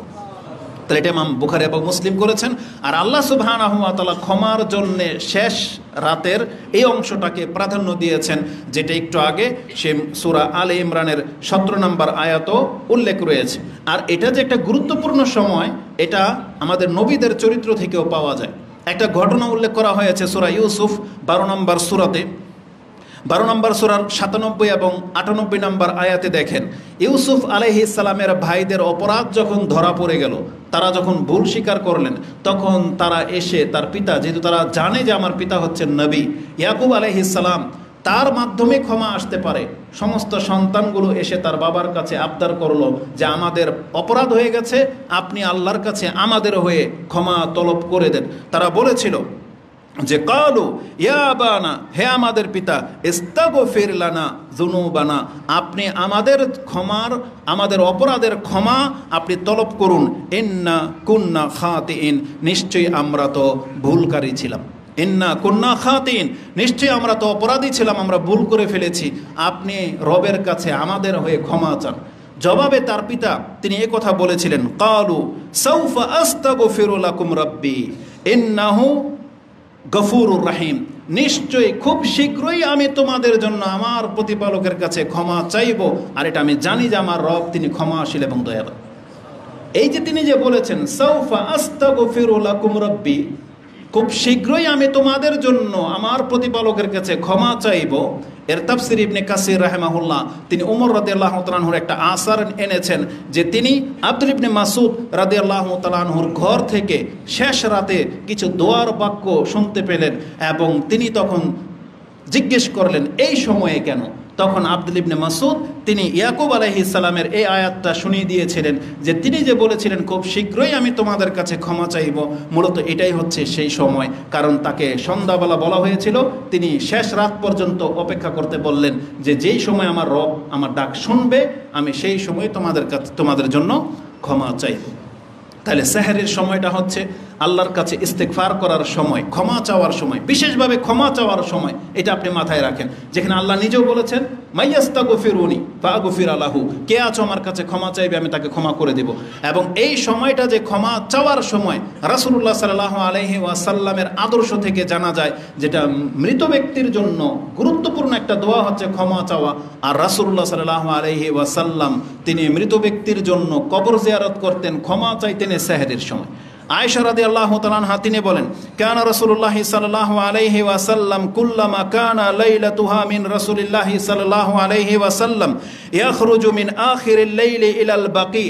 তাহলে এটা ইমাম বুখারী এবং মুসলিম করেছেন। আর আল্লাহ সুবহানাহু ওয়া তাআলা ক্ষমার জন্য শেষ রাতের এই অংশটাকে প্রাধান্য দিয়েছেন, যেটা একটু আগে সে সূরা আলে ইমরানের 17 নম্বর আয়াতও উল্লেখ রয়েছে। আর এটা যে একটা গুরুত্বপূর্ণ সময়, এটা আমাদের নবীদের চরিত্র থেকেও পাওয়া যায়। একটা ঘটনা উল্লেখ করা হয়েছে সূরা ইউসুফ 12 নম্বর সূরাতে, 12 নম্বর সূরার 97 এবং 98 নম্বর আয়াতে দেখেন, ইউসুফ আলাইহিস সালামের ভাইদের অপরাধ যখন ধরা পড়ে গেল, তারা যখন ভুল স্বীকার করলেন, তখন তারা এসে তার পিতা, যেহেতু তারা জানে যে আমার পিতা হচ্ছেন নবী ইয়াকুব আলাইহিস সালাম, তার মাধ্যমে ক্ষমা আসতে পারে, সমস্ত সন্তানগুলো এসে তার বাবার কাছে আবদার করলো যে আমাদের অপরাধ হয়ে গেছে, আপনি আল্লাহর কাছে আমাদের হয়ে ক্ষমা তলব করে দেন। তারা বলেছিল যে কালু ইয়া আবানা, হে আমাদের পিতা, ইস্তাগফির লানা যুনুবানা, আপনি আমাদের অপরাধের ক্ষমা আপনি তলব করুন। ইন্না কুন্না খাতিইন, নিশ্চয়ই আমরা তো ভুলকারী ছিলাম। ইন্না কুন্না খাতিইন, নিশ্চয়ই আমরা তো অপরাধী ছিলাম, আমরা ভুল করে ফেলেছি, আপনি রবের কাছে আমাদের হয়ে ক্ষমা চান। জবাবে তার পিতা তিনি এই কথা বলেছিলেন, কালু সাউফা আস্তাগফিরু লাকুম রাব্বি ইন্নাহু গফুরুর রাহিম, নিশ্চয়ই খুব শীঘ্রই আমি তোমাদের জন্য আমার প্রতিপালকের কাছে ক্ষমা চাইব, আর এটা আমি জানি যে আমার রব তিনি ক্ষমাশীল এবং দয়ালু। এই যে তিনি যে বলেছেন সাউফা আস্তাগফিরু লাকুম রাব্বি, খুব শীঘ্রই আমি তোমাদের জন্য আমার প্রতিপালকের কাছে ক্ষমা চাইব, এর তাফসির ইবনে কাসির রাহিমাহুল্লাহ তিনি ওমর রাদিয়াল্লাহু তাআলা আনহুর একটা আসার এনেছেন যে তিনি আব্দুল ইবনে মাসউদ রাদিয়াল্লাহু তাআলা আনহুর ঘর থেকে শেষ রাতে কিছু দোয়ার বাক্য শুনতে পেলেন এবং তিনি তখন জিজ্ঞেস করলেন এই সময়ে কেন। তখন আব্দুল ইবনে মাসউদ তিনি ইয়াকুব আলাইহিস সালামের এই আয়াতটা শুনিয়ে দিয়েছিলেন যে তিনি যে বলেছিলেন খুব শীঘ্রই আমি তোমাদের কাছে ক্ষমা চাইব, মূলত এটাই হচ্ছে সেই সময়। কারণ তাকে সন্ধ্যাবেলা বলা হয়েছিল, তিনি শেষ রাত পর্যন্ত অপেক্ষা করতে বললেন যে যেই সময় আমার রব আমার ডাক শুনবে আমি সেই সময় তোমাদের জন্য ক্ষমা চাইব। তাহলে সেহরের সময়টা হচ্ছে আল্লাহর কাছে ইস্তেগফার করার সময়, ক্ষমা চাওয়ার সময়, বিশেষভাবে ক্ষমা চাওয়ার সময়। এটা আপনি মাথায় রাখেন, যেখানে আল্লাহ নিজেও বলেছেন মাইয়াস্তাগফিরুনি ফাগফির লাহু, কে আছো আমার কাছে ক্ষমা চাইবে আমি তাকে ক্ষমা করে দেব। এবং এই সময়টা যে ক্ষমা চাওয়ার সময়, রাসূলুল্লাহ সাল্লাল্লাহু আলাইহি ওয়াসাল্লামের আদর্শ থেকে জানা যায় যেটা মৃত ব্যক্তির জন্য গুরুত্বপূর্ণ একটা দোয়া হচ্ছে ক্ষমা চাওয়া। আর রাসূলুল্লাহ সাল্লাল্লাহু আলাইহি ওয়াসাল্লাম তিনি মৃত ব্যক্তির জন্য কবর জিয়ারত করতেন, ক্ষমা চাইতেন সেহরের সময়। আয়েশা রাদিয়াল্লাহু তাআলা আনহা তিনি বলেন, কানা রাসূলুল্লাহ সাল্লাল্লাহু আলাইহি ওয়াসাল্লাম কুল্লামা কানা লাইলাতুহা মিন রাসূলিল্লাহ সাল্লাল্লাহু আলাইহি ওয়াসাল্লাম ইয়াখরুজু মিন আখিরিল লাইলি ইলাল বাকি,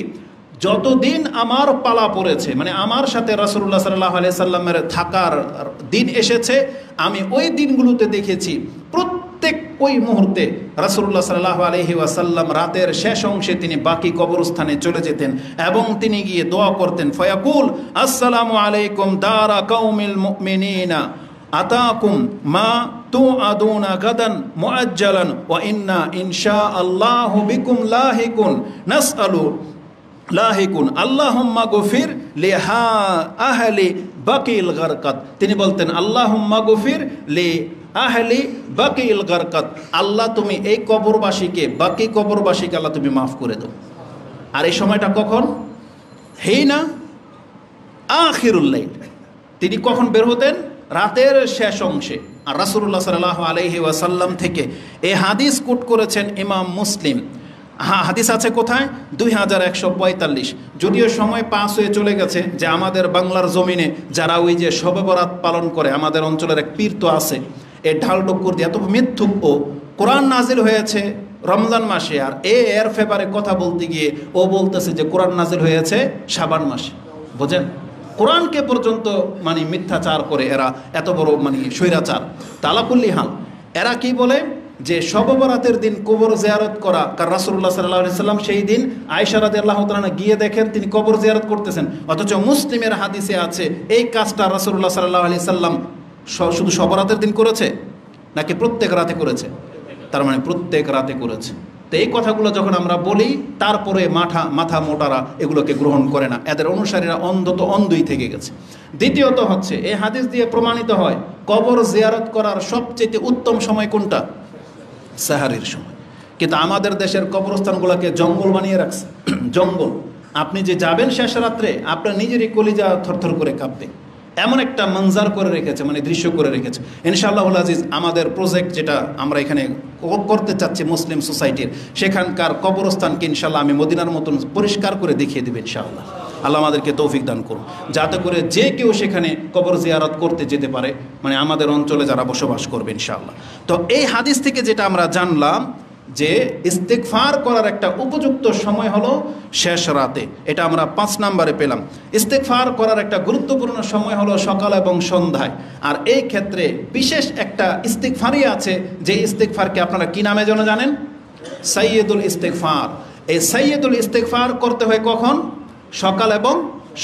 যতদিন আমার পালা পড়েছে, মানে আমার সাথে রাসূলুল্লাহ সাল্লাল্লাহু আলাইহি সাল্লামের থাকার দিন এসেছে, আমি ওই দিনগুলোতে দেখেছি প্রত্যেক ওই মুহূর্তে রাসূলুল্লাহ সাল্লাল্লাহু আলাইহি ওয়াসাল্লাম রাতের শেষ অংশে তিনি বাকি কবরস্থানে চলে যেতেন এবং তিনি গিয়ে দোয়া করতেন, ফায়াকুল আসসালামু আলাইকুম দারা কাউমিল মুমিনিনা আতাকুম মা তুআদুনা গাদান মুআজ্জালান ওয়া ইন্না ইনশাআল্লাহু বিকুম লাহিকুন নাসআলু লাহিকুন আল্লাহুম্মা গফির লিহা আহলি বাকিল গারকাত। তিনি বলতেন আল্লাহুম্মা গফির লি আহলি বাকিল গারকাত, আল্লাহ তুমি এই কবরবাসীকে, বাকি কবরবাসীকে আল্লাহ তুমি মাফ করে দাও। আর এই সময়টা কখন? হিনা আখিরুল লাইল, তিনি কখন বের হতেন? রাতের শেষ অংশে। আর রাসূলুল্লাহ সাল্লাল্লাহু আলাইহি ওয়াসাল্লাম থেকে এই হাদিস কোট করেছেন ইমাম মুসলিম হ্যাঁ, হাদিস আছে কোথায়? 2145। যদিও সময় পাস হয়ে চলে গেছে, যে আমাদের বাংলার জমিনে যারা ওই যে শবে বরাত পালন করে, আমাদের অঞ্চলের এক পীর তো আছে, এ ঢাল টক্কর দিয়ে এত মিথ্যুক, ও কোরআন নাজিল হয়েছে রমজান মাসে, আর এর ফেবারে কথা বলতে গিয়ে ও বলতেছে যে কোরআন নাজিল হয়েছে শাবান মাসে। বোঝেন, কোরআনকে পর্যন্ত মানে মিথ্যাচার করে এরা, এত বড় মানে স্বৈরাচার। তালাকুল্লি হাল, এরা কি বলে যে শবে বরাতের দিন কবর জিয়ারত করা, কারণ রাসূলুল্লাহ সাল্লাল্লাহু আলাইহি সাল্লাম সেই দিন আয়েশা রাদিয়াল্লাহু তাআলা গিয়ে দেখেন তিনি কবর জিয়ারত করতেছেন, অথচ মুসলিমের হাদিসে আছে এই কাজটা রাসূলুল্লাহ সাল্লাল্লাহু আলাইহি সাল্লাম শুধু শবে বরাতের দিন করেছে নাকি প্রত্যেক রাতে করেছে? তার মানে প্রত্যেক রাতে করেছে। তো এই কথাগুলো যখন আমরা বলি, তারপরে মাথা মোটারা এগুলোকে গ্রহণ করে না, এদের অনুসারীরা অন্ধ তো অন্ধই থেকে গেছে। দ্বিতীয়ত হচ্ছে, এই হাদিস দিয়ে প্রমাণিত হয় কবর জিয়ারত করার সবচেয়ে উত্তম সময় কোনটা? সাহারির সময়। কিন্তু আমাদের দেশের কবরস্থানগুলোকে জঙ্গল বানিয়ে রাখছে। জঙ্গল, আপনি যে যাবেন শেষ রাত্রে, আপনার নিজেরই কলিজা থরথর করে কাঁপবে, এমন একটা মঞ্জার করে রেখেছে, মানে দৃশ্য করে রেখেছে। ইনশাআল্লাহুল আজিজ আমাদের প্রজেক্ট যেটা আমরা এখানে করতে চাচ্ছি মুসলিম সোসাইটির, সেখানকার কবরস্থানকে ইনশাআল্লাহ আমি মদিনার মতন পরিষ্কার করে দেখিয়ে দেবে ইনশাআল্লাহ। আল্লাহ আমাদেরকে তৌফিক দান করুন, যাতে করে যে কেউ সেখানে কবর জিয়ারত করতে যেতে পারে, মানে আমাদের অঞ্চলে যারা বসবাস করবে ইনশাআল্লাহ। তো এই হাদিস থেকে যেটা আমরা জানলাম যে ইস্তেগফার করার একটা উপযুক্ত সময় হলো শেষ রাতে, এটা আমরা 5 নম্বরে পেলাম। ইস্তেগফার করার একটা গুরুত্বপূর্ণ সময় হলো সকাল এবং সন্ধ্যায়। আর এই ক্ষেত্রে বিশেষ একটা ইস্তেগফারই আছে, যে ইস্তেগফারকে আপনারা কি নামে যেন জানেন? সাইয়্যিদুল ইস্তেগফার। এই সাইয়্যিদুল ইস্তেগফার করতে হয় কখন? সকাল এবং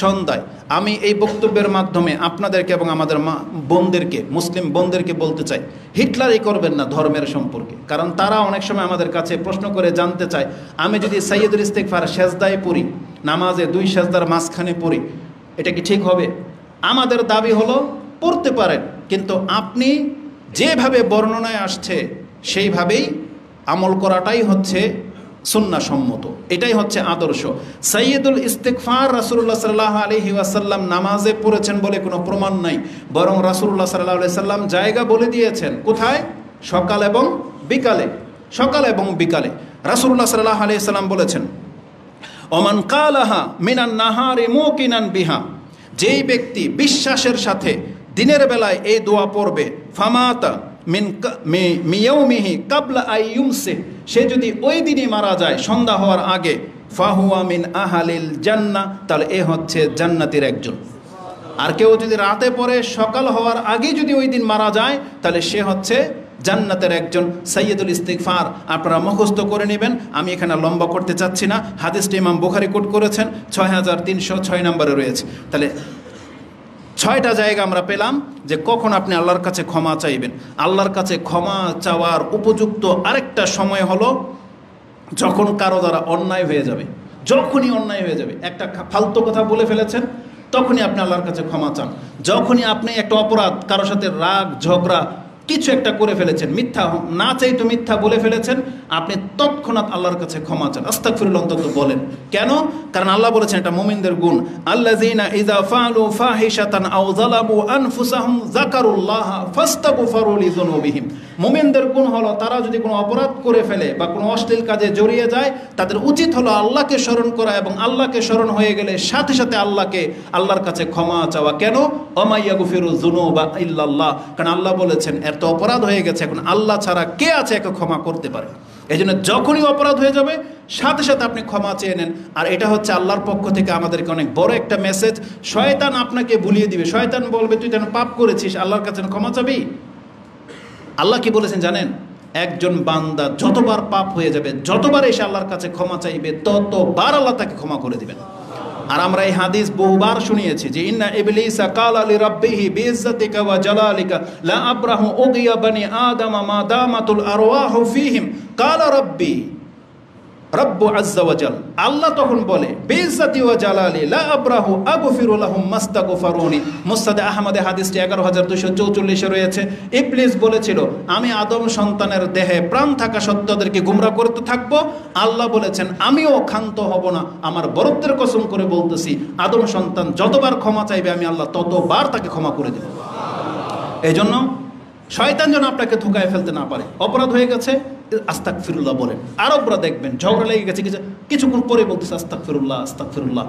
সন্ধ্যায়। আমি এই বক্তব্যের মাধ্যমে আপনাদেরকে এবং আমাদের বোনদেরকে, মুসলিম বোনদেরকে বলতে চাই, হিটলারই করবেন না ধর্মের সম্পর্কে, কারণ তারা অনেক সময় আমাদের কাছে প্রশ্ন করে জানতে চায়, আমি যদি সাইয়্যিদুল ইস্তেগফার সেজদায় পড়ি, নামাজে 2 সেজদার মাঝখানে পড়ি, এটা কি ঠিক হবে? আমাদের দাবি হলো পড়তে পারেন, কিন্তু আপনি যেভাবে বর্ণনায় আসছে সেইভাবেই আমল করাটাই হচ্ছে সুন্নাহসম্মত, এটাই হচ্ছে আদর্শ। সাইয়্যিদুল ইস্তেগফার রাসূলুল্লাহ সাল্লাল্লাহু আলাইহি ওয়াসাল্লাম নামাজে পড়েছেন বলে কোনো প্রমাণ নাই, বরং রাসূলুল্লাহ সাল্লাল্লাহু আলাইহি সাল্লাম জায়গা বলে দিয়েছেন। কোথায়? সকাল এবং বিকালে। সকাল এবং বিকালে রাসূলুল্লাহ সাল্লাল্লাহু আলাইহি সাল্লাম বলেছেন, ওমান কালাহা মিনান নাহারি মুকিনান বিহা, যেই ব্যক্তি বিশ্বাসের সাথে দিনের বেলায় এই দোয়া পড়বে, ফামাতা মিয়াউমিহি কাবলা আইয়ুমসি, সে যদি ওই দিনই মারা যায় সন্ধ্যা হওয়ার আগে, ফাহুয়া মিন আহালিল জান্নাহ, তাহলে এ হচ্ছে জান্নাতের একজন। আর কেউ যদি রাতে পড়ে সকাল হওয়ার আগে যদি ওই দিন মারা যায়, তাহলে সে হচ্ছে জান্নাতের একজন। সাইয়্যিদুল ইস্তেগফার আপনারা মুখস্থ করে নেবেন, আমি এখানে লম্বা করতে চাচ্ছি না। হাদিসটি ইমাম বুখারী কোট করেছেন, 6306 নম্বরে রয়েছে। তাহলে 6টা জায়গা আমরা পেলাম যে কখন আপনি আল্লাহর কাছে ক্ষমা চাইবেন। আল্লাহর কাছে ক্ষমা চাওয়ার উপযুক্ত আরেকটা সময় হলো যখন কারো দ্বারা অন্যায় হয়ে যাবে। যখনই অন্যায় হয়ে যাবে, একটা ফালতু কথা বলে ফেলেছেন, তখনই আপনি আল্লাহর কাছে ক্ষমা চান। যখনই আপনি একটা অপরাধ, কারোর সাথে রাগ ঝগড়া কিছু একটা করে ফেলেছেন, মিথ্যা না চাইতো মিথ্যা বলে ফেলেছেন, আপনি তৎক্ষণাৎ আল্লাহর কাছে ক্ষমা চান, আস্তাগফিরুল্লাহ অন্তত বলেন। কেন? কারণ আল্লাহ বলেছেন এটা মুমিনদের গুণ, আল্লাযীনা ইযা ফাআলু ফাহিশাতান আও যালামু আনফুসাহুম যাকারুল্লাহ ফাস্তাগফারু লিযুনুবিহিম। মুমিনদের গুণ হলো তারা যদি কোনো অপরাধ করে ফেলে বা কোনো অশ্লীল কাজে জড়িয়ে যায়, তাদের উচিত হলো আল্লাহকে স্মরণ করা, এবং আল্লাহকে স্মরণ হয়ে গেলে সাথে সাথে আল্লাহর কাছে ক্ষমা চাওয়া। কেন? ওমা ইয়াগফিরু যুনুবা ইল্লাল্লাহ, কারণ আল্লাহ বলেছেন এত অপরাধ হয়ে গেছে, এখন আল্লাহ ছাড়া কে আছে একে ক্ষমা করতে পারে। এই জন্য যখনই অপরাধ হয়ে যাবে সাথে সাথে আপনি ক্ষমা চেয়ে নেন। আর এটা হচ্ছে আল্লাহর পক্ষ থেকে আমাদেরকে অনেক বড় একটা মেসেজ। শয়তান আপনাকে ভুলিয়ে দিবে, শয়তান বলবে তুই যেন পাপ করেছিস, আল্লাহর কাছে ক্ষমা চাবি। আল্লাহ কি বলেছেন জানেন? একজন বান্দা যতবার পাপ হয়ে যাবে, যতবার এসে আল্লাহর কাছে ক্ষমা চাইবে, ততবার আল্লাহ তাকে ক্ষমা করে দিবেন। আর আমরা এই হাদিস বহুবার শুনিয়েছি যে ইন্না ইবলিসা কালা লিরাব্বিহি বিইজ্জাতিকা ওয়া জালালিকা লা আবরাহু উগিয়া বানি আদম মা দামাতুল আরওয়াহু ফীহিম কালা রাব্বি রব্বু আজ্জা ওয়া জাল। আল্লাহ তখন বলে বিইজ্জাতি ওয়া জালালি লা আবরাহু আগফিরু লাহুম মাস্তাগফারুনি। মুসনাদ আহমদে হাদিসটি 11244 রয়েছে। ইবলিস বলেছিল আমি আদম সন্তানের দেহে প্রাণ থাকা সত্ত্বেদেরকে গুমরাহ করতে থাকবো। আল্লাহ বলেছেন আমিও ক্ষান্ত হব না, আমার বরত্বের কসম করে বলতেছি আদম সন্তান যতবার ক্ষমা চাইবে আমি আল্লাহ ততবার তাকে ক্ষমা করে দেব। এই জন্য শয়তান যেন আপনাকে ধোঁকায় ফেলতে না পারে। অপরাধ হয়ে গেছে, আস্তাগফিরুল্লাহ বলেন। আরবরা দেখবেন ঝগড়া লেগে গেছে কিছুক্ষণ পরে বলতেছে আস্তাগফিরুল্লাহ আস্তাগফিরুল্লাহ,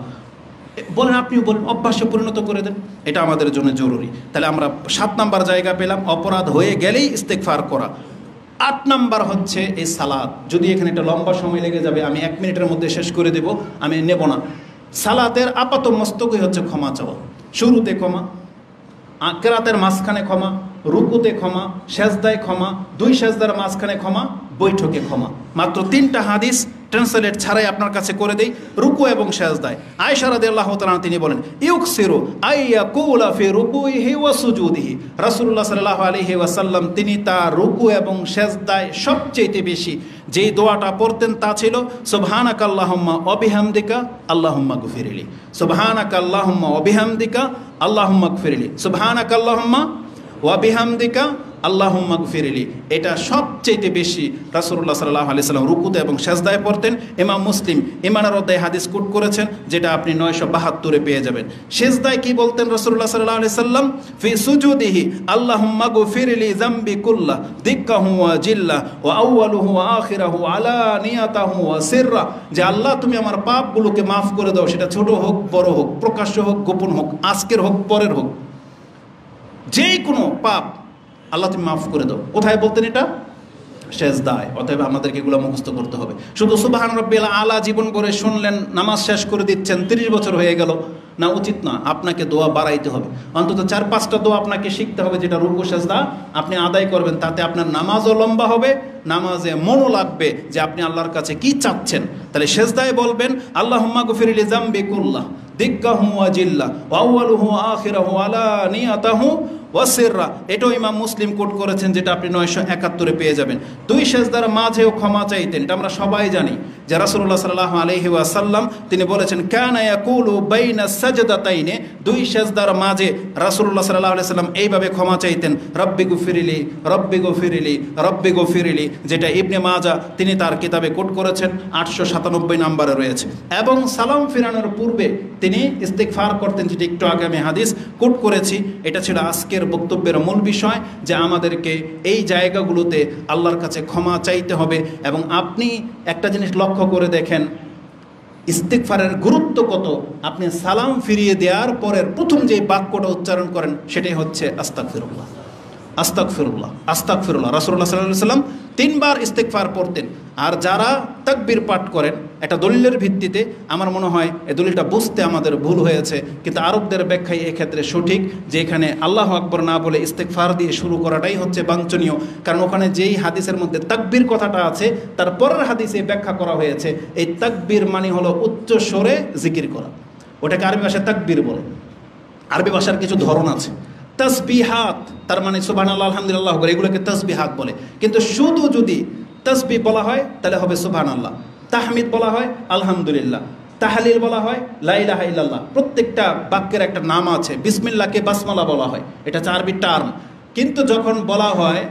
বলেন আপনিও বলেন, অভ্যাসে পরিণত করে দেন। এটা আমাদের জন্য জরুরি। তাহলে আমরা 7 নাম্বার জায়গা পেলাম, অপরাধ হয়ে গেলেই ইস্তেগফার করা। 8 নাম্বার হচ্ছে এই সালাত। যদি এখানে একটা লম্বা সময় লেগে যাবে, আমি 1 মিনিটের মধ্যে শেষ করে দেব, আমি নেব না। সালাতের আপাত মস্তকই হচ্ছে ক্ষমা চাওয়া। শুরুতে ক্ষমা, কেরাতের মাঝখানে ক্ষমা, রুকুতে ক্ষমা, সেজদায় ক্ষমা, 2 সেজদার মাঝখানে ক্ষমা, বৈঠকে ক্ষমা। মাত্র 3টা হাদিস ট্রান্সলেট ছাড়াই আপনার কাছে করে দেই। রুকু এবং সেজদায় আয়েশা রাদিয়াল্লাহু তাআলা তিনি বলেন, ইউকসিরু আইয়াকুলা ফি রুকুইহি ওয়া সুজুদিহি। রাসূলুল্লাহ সাল্লাল্লাহু আলাইহি ওয়াসাল্লাম তিনি তার রুকু এবং সেজদায় সবচেয়ে বেশি যেই দোয়াটা পড়তেন তা ছিল সুবহানাকাল্লাহুম্মা ওয়া বিহামদিকা আল্লাহুম্মা গফিরলি। সুবহানাকাল্লাহুম্মা ওয়া বিহামদিকা আল্লাহুম্মা গফিরলি। সুবহানাকাল্লাহুম্মা ওয়া বিহামদিকা আল্লাহুম্মা গফিরলি। এটা সবচেয়ে বেশি রাসূলুল্লাহ সাল্লাল্লাহু আলাইহি সাল্লাম রুকুতে এবং সেজদায় পড়তেন। ইমাম মুসলিম ইমানের অধ্যায়ে হাদিস কোট করেছেন, যেটা আপনি 972-এ পেয়ে যাবেন। সেজদায় কি বলতেন রাসূলুল্লাহ সাল্লাল্লাহু আলাইহি সাল্লাম? ফি সুজুদিহি আল্লাহুম্মা গফিরলি যামবি কুল্লা দিক্কাহু ওয়া জিল্লা ওয়া আউয়ালুহু ওয়া আখিরাহু আলানিয়াতাহু ওয়া সিররা। যে আল্লাহ তুমি আমার পাপগুলোকে মাফ করে দাও, সেটা ছোট হোক বড় হোক, প্রকাশ্য হোক গোপন হোক, আজকের হোক পরের হোক, যে কোনো পাপ আল্লাহ তুমি মাফ করে দাও। কোথায় বলতেন এটা? সেজদায়। অতএব আমাদেরকে এগুলো মুখস্থ করতে হবে। শুধু সুবহান রাব্বিল আলা জীবন করে শুনলেন, নামাজ শেষ করে দিচ্ছেন, 30 বছর হয়ে গেল, না, উচিত না। আপনাকে দোয়া বাড়াইতে হবে, অন্তত 4-5টা দোয়া আপনাকে শিখতে হবে, যেটা রুকু সেজদা আপনি আদায় করবেন। তাতে আপনার নামাজও লম্বা হবে, নামাজে মনও লাগবে যে আপনি আল্লাহর কাছে কি চাচ্ছেন। তাহলে সেজদায় বলবেন আল্লাহুম্মা গফিরলি যামবি কুল্লাহ দিক্কাহু ওয়া জিল্লা ওয়া আউয়ালুহু ওয়া আখিরাহু আলানিয়াতাহু ওয়া সিররা। এটাও ইমাম মুসলিম কোট করেছেন, যেটা আপনি 971-এ পেয়ে যাবেন। 2 সেজদার মাঝেও ক্ষমা চাইতেন। এটা আমরা সবাই জানি যে রাসূলুল্লাহ সাল্লাল্লাহু আলাইহি ওয়াসাল্লাম তিনি বলেছেন কানা ইয়াকুলু বাইনা সাজদাতাইনে। 2 সেজদার মাঝে রাসূলুল্লাহ সাল্লাল্লাহু আলাইহি ওয়াসাল্লাম এইভাবে ক্ষমা চাইতেন, রব্বি গফিরলি রব্বি গফিরলি রব্বি গফিরলি, যেটা ইবনে মাজাহ তিনি তার কিতাবে কোট করেছেন, 897 নম্বরে রয়েছে। এবং সালাম ফিরানোর পূর্বে তিনি ইস্তিগফার করতেন, যেটা একটু আগে আমি হাদিস কোট করেছি। এটা ছিল আজকের বক্তব্যের মূল বিষয়, যে আমাদেরকে এই জায়গাগুলোতে আল্লাহর কাছে ক্ষমা চাইতে হবে। এবং আপনি একটা জিনিস লক্ষ্য করে দেখেন, ইস্তিগফারের গুরুত্ব কত। আপনি সালাম ফিরিয়ে দেওয়ার পরের প্রথম যে বাক্যটা উচ্চারণ করেন সেটাই হচ্ছে আস্তাগফিরুল্লাহ আস্তাগফিরুল্লাহ আস্তাগফিরুল্লাহ। রাসূলুল্লাহ সাল্লাল্লাহু আলাইহি ওয়াসাল্লাম 3 বার ইস্তিগফার পড়তেন। আর যারা তাকবীর পাঠ করেন একটা দলিলের ভিত্তিতে, আমার মনে হয় এই দলিলটা বুঝতে আমাদের ভুল হয়েছে, কিন্তু আরবদের ব্যাখ্যাই এক্ষেত্রে সঠিক, যে এখানে আল্লাহু আকবার না বলে ইস্তিগফার দিয়ে শুরু করাটাই হচ্ছে বাঞ্ছনীয়। কারণ ওখানে যেই হাদিসের মধ্যে তাকবীর কথাটা আছে, তার পরের হাদিসে ব্যাখ্যা করা হয়েছে এই তাকবীর মানে হলো উচ্চ স্বরে জিকির করা। ওটাকে আরবি ভাষায় তাকবীর বলে। আরবি ভাষার কিছু ধরন আছে। তাসবিহাত, তার মানে সুবহানাল্লাহ আলহামদুলিল্লাহ করে, এগুলোকে তাসবিহাত বলে। কিন্তু শুধু যদি তাসবিহ বলা হয় তাহলে হবে সুবহানাল্লাহ, তাহমিদ বলা হয় আলহামদুলিল্লাহ, তাহলিল বলা হয় লা ইলাহা ইল্লাল্লাহ। প্রত্যেকটা বাক্যের একটা নাম আছে। বিসমিল্লাহকে বাসমালা বলা হয়, এটা হচ্ছে আরবি টার্ম। কিন্তু যখন বলা হয়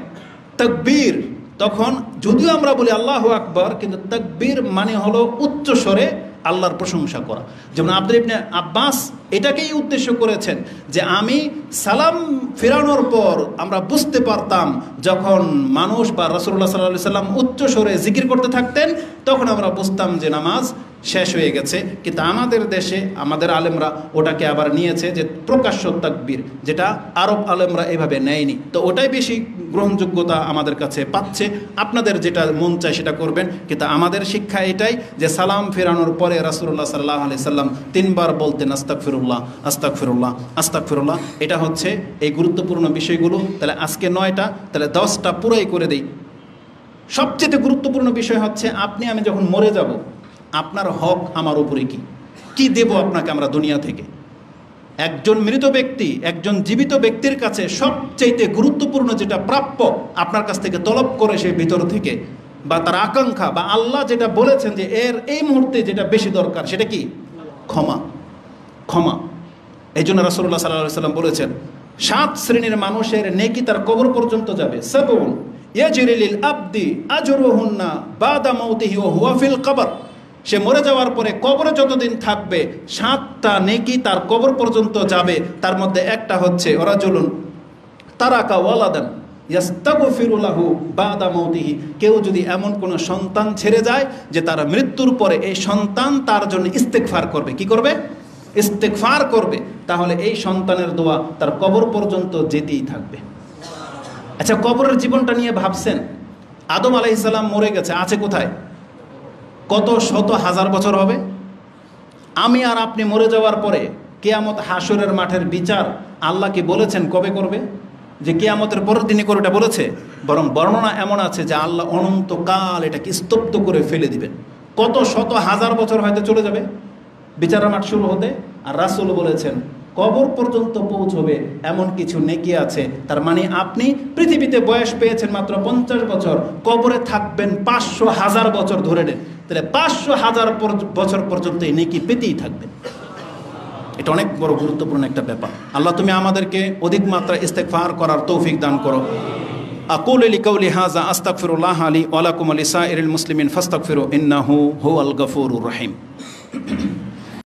তাকবীর, তখন যদিও আমরা বলি আল্লাহু আকবার, কিন্তু তাকবীর মানে হলো উচ্চ স্বরে আল্লাহর প্রশংসা করা। যেমন আব্দুল্লাহ ইবনে আব্বাস এটাকেই উদ্দেশ্য করেছেন, যে আমি সালাম ফেরানোর পর আমরা বুঝতে পারতাম যখন মানুষ বা রাসূলুল্লাহ সাল্লাল্লাহু আলাইহি সাল্লাম উচ্চ স্বরে জিকির করতে থাকতেন, তখন আমরা বুঝতাম যে নামাজ শেষ হয়ে গেছে। কিন্তু আমাদের দেশে আমাদের আলেমরা ওটাকে আবার নিয়েছে যে প্রকাশ্য তাকবীর, যেটা আরব আলেমরা এভাবে নেয়নি। তো ওটাই বেশি গ্রহণযোগ্যতা আমাদের কাছে পাচ্ছে। আপনাদের যেটা মন চায় সেটা করবেন, কিন্তু আমাদের শিক্ষা এটাই যে সালাম ফেরানোর পরে রাসূলুল্লাহ সাল্লাল্লাহু আলাইহি সাল্লাম 3 বার বলতেন আস্তাগফিরুল্লাহ আস্তাগফিরুল্লাহ আস্তাগফিরুল্লাহ। এটা হচ্ছে এই গুরুত্বপূর্ণ বিষয়গুলো। তাহলে আজকে 9টা, তাহলে 10টা পুরাই করে দেই। সবচেয়ে গুরুত্বপূর্ণ বিষয় হচ্ছে আপনি আমি যখন মরে যাব, আপনার হক আমার উপরে কি দেব আপনাকে আমরা দুনিয়া থেকে। একজন মৃত ব্যক্তি একজন জীবিত ব্যক্তির কাছে সবচেয়ে গুরুত্বপূর্ণ যেটা প্রাপ্য আপনার কাছ থেকে তলব করে সে ভিতর থেকে, বা তার আকাঙ্ক্ষা, বা আল্লাহ যেটা বলেছেন যে এর এই মুহূর্তে যেটা বেশি দরকার, সেটা কি? ক্ষমা। ক্ষমা। এই জন্য রাসূলুল্লাহ সাল্লাল্লাহু আলাইহি ওয়াসাল্লাম বলেছেন 7 শ্রেণীর মানুষের নেকি তার কবর পর্যন্ত যাবে। সাবুন ইয়াজরি লিল আবদি আজরুহুন্না বাদা মাউতিহি ওয়া হুয়া ফিল কবর। সে মরে যাওয়ার পরে কবরে যতদিন থাকবে 7টা নেকি তার কবর পর্যন্ত যাবে। তার মধ্যে একটা হচ্ছে রাজুলুন তারাকা ওয়ালাদান ইয়াস্তাগফিরু লাহু বাদা মাউতিহি, কেউ যদি এমন কোনো সন্তান ছেড়ে যায় যে তার মৃত্যুর পরে এই সন্তান তার জন্য ইস্তেগফার করবে, কি করবে? ইস্তেগফার করবে, তাহলে এই সন্তানের দোয়া তার কবর পর্যন্ত যেতেই থাকবে। আচ্ছা, কবরের জীবনটা নিয়ে ভাবছেন? আদম আলাইহিস সালাম মরে গেছে, আছে কোথায়? কত শত হাজার বছর হবে। আমি আর আপনি মরে যাওয়ার পরে কিয়ামত হাসরের মাঠের বিচার আল্লাহ কি বলেছেন কবে করবে? যে কিয়ামতের পরের দিনই করে এটা বলেছে? বরং বর্ণনা এমন আছে যে আল্লাহ অনন্তকাল এটাকে স্তব্ধ করে ফেলে দিবেন। কত শত হাজার বছর হয়তো চলে যাবে বিচারের মাঠ শুরু হতে। আর রাসূল বলেছেন কবর পর্যন্ত পৌঁছবে এমন কিছু নেকি আছে। তার মানে আপনি পৃথিবীতে বয়স পেয়েছেন মাত্র 50 বছর, কবরে থাকবেন 500,000 বছর ধরে নেন, তাহলে 500,000 বছর পর্যন্ত এই নেকি পেতেই থাকবেন। এটা অনেক বড় গুরুত্বপূর্ণ একটা ব্যাপার। আল্লাহ তুমি আমাদেরকে অধিক মাত্রা ইস্তেগফার করার তৌফিক দান করো। আকুলু লিকাউলি হাযা আস্তাগফিরুল্লাহ লি ওয়া লাকুম ওয়া লিসাইরিল মুসলিমিন ফাস্তাগফিরু ইন্নাহু হুয়াল গফুরুর রহিম।